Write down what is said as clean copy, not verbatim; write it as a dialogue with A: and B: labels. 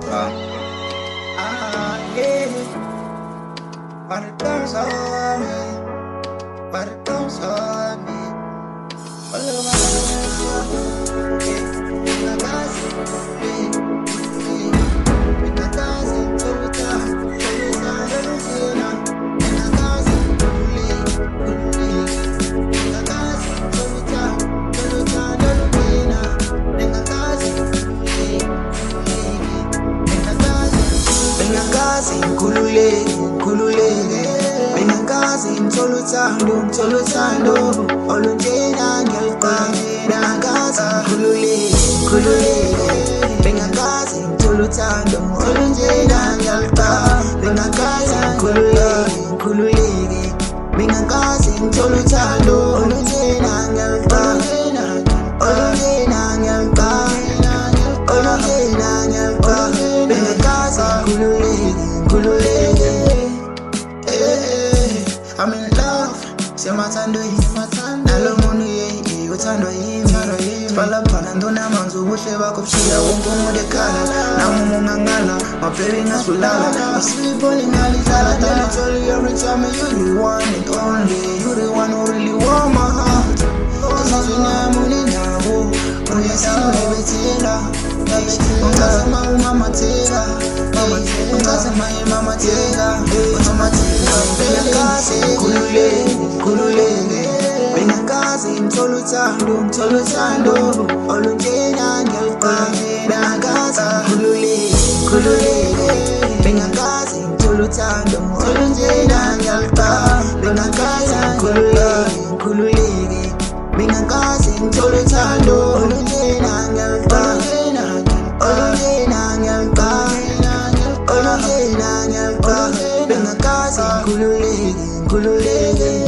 A: Yeah. But it comes on me. But it comes on me. All of my Kululeke Bengazi mtholuthando olunjena ngiyaliqala Kululeke Bengazi mtholuthando olunjena ngiyaliqala Kululeke Bengazi mtholuthando olunjena ngiyaliqala Bengazi Kululeke I'm in love, semathando nalomunu ye uthando yimi Siphala phana ndona manzi ubuhle bakho bushiya wonke umuntu ekhala nami ungangala mababy ngasulala asleep only ngalidlala tell it all every time you the one and only you the one who really warm my heart Esizwe ninawo uyasile bethela Ungazama umamatheka Ungazama imamatheka Kululeke Bengazi mtholuthando olunjena ngiyaliqala Kululeke Bengazi mtholuthando olunjena ngiyaliqala Kululeke Bengazi mtholuthando olunjena ngiyaliqala Bengazi Kululeke